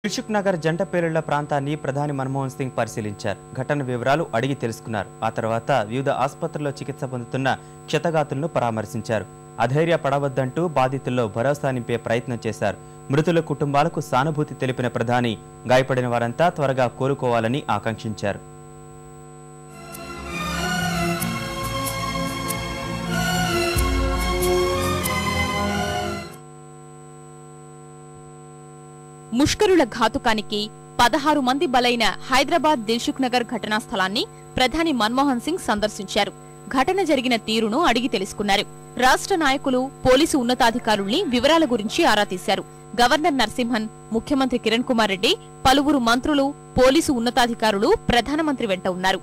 దిల్సుఖ్ నగర్ జంట పేలుళ్ల ప్రాంతాన్ని ప్రధాని మన్మోహన్ సింగ్ పరిశీలించారు. ఘటన వివరాలు అడిగి తెలుసుకున్నారు. ఆ తర్వాత వివిధ ఆసుపత్రుల్లో చికిత్స పొందుతున్న క్షతగాతులను పరామర్శించారు. అధైర్య పడవద్దంటూ బాధితుల్లో భరోసా నింపే ప్రయత్నం చేశారు. మృతుల కుటుంబాలకు సానుభూతి తెలిపిన ప్రధాని గాయపడిన వారంతా త్వరగా కోలుకోవాలని ఆకాంక్షించారు. ముష్కరుల ఘాతుకానికి 16 మంది బలైన హైదరాబాద్ దిల్సుఖ్ నగర్ ఘటనా స్థలాన్ని ప్రధాని మన్మోహన్ సింగ్ సందర్శించారు. ఘటన జరిగిన తీరును అడిగి తెలుసుకున్నారు. రాష్ట్ర నాయకులు, పోలీసు ఉన్నతాధికారుల్ని వివరాల గురించి ఆరా తీశారు. గవర్నర్ నరసింహన్, ముఖ్యమంత్రి కిరణ్ కుమార్ రెడ్డి, పలువురు మంత్రులు, పోలీసు ఉన్నతాధికారులు ప్రధానమంత్రి వెంట ఉన్నారు.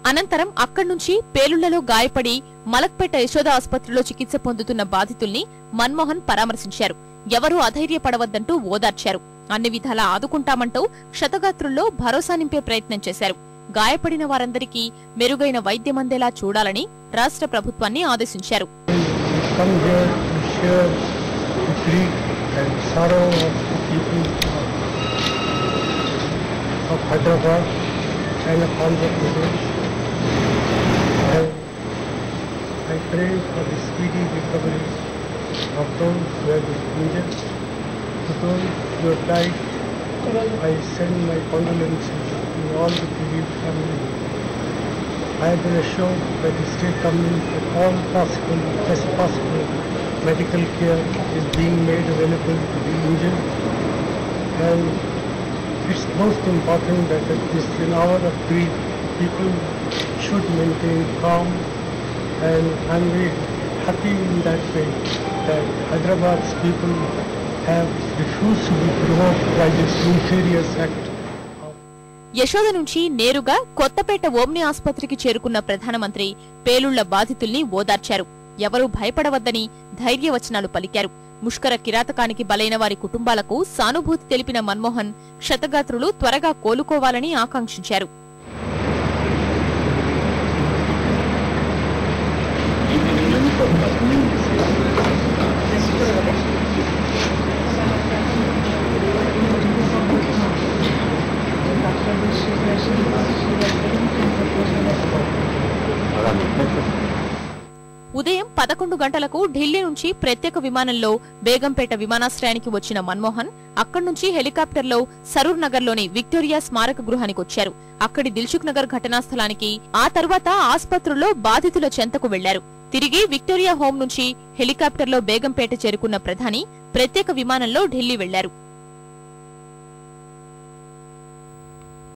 అనంతరం అక్కడి నుంచి పేలుళ్లలో గాయపడి మలక్పేట యశోద ఆసుపత్రిలో చికిత్స పొందుతున్న బాధితుల్ని మన్మోహన్ పరామర్శించారు. ఎవరూ అధైర్యపడవద్దంటూ ఓదార్చారు. అన్ని విధాలా ఆదుకుంటామంటూ క్షతగాత్రుల్లో భరోసా నింపే ప్రయత్నం చేశారు. గాయపడిన వారందరికీ మెరుగైన వైద్యమందేలా చూడాలని రాష్ట్ర ప్రభుత్వాన్ని ఆదేశించారు. I pray for the speedy recovery of those who have been injured. To those who have died, I send my condolences to all the bereaved families. I have been assured that the state government, with all best possible medical care, is being made available to the injured. And it's most important that at this hour of grief, people should maintain calm. And I'm very happy in that way that Hyderabad's people have refused to be provoked by this nefarious act. Yashoda నుంచి నేరుగా Kothapeta omni ఆసుపత్రికి చేరుకున్న ప్రధానమంత్రి పేలుళ్ల బాధితుల్ని ఓదార్చారు. ఎవరూ భయపడవద్దని ధైర్యవచనాలు పలికారు. ముష్కర కిరాతకానికి బలైన వారి కుటుంబాలకు సానుభూతి తెలిపిన మన్మోహన్ క్షతగాత్రులు త్వరగా కోలుకోవాలని ఆకాంక్షించారు. ఉదయం 11 గంటలకు ఢిల్లీ నుంచి ప్రత్యేక విమానంలో బేగంపేట విమానాశ్రయానికి వచ్చిన మన్మోహన్ అక్కడి నుంచి హెలికాప్టర్లో సరూర్ నగర్లోని విక్టోరియా స్మారక గృహానికి వచ్చారు. అక్కడి దిల్సుఖ్ నగర్ ఘటనా స్థలానికి, ఆ తర్వాత ఆసుపత్రుల్లో బాధితుల చెంతకు వెళ్లారు. తిరిగి విక్టోరియా హోం నుంచి హెలికాప్టర్లో బేగంపేట చేరుకున్న ప్రధాని ప్రత్యేక విమానంలో ఢిల్లీ వెళ్లారు.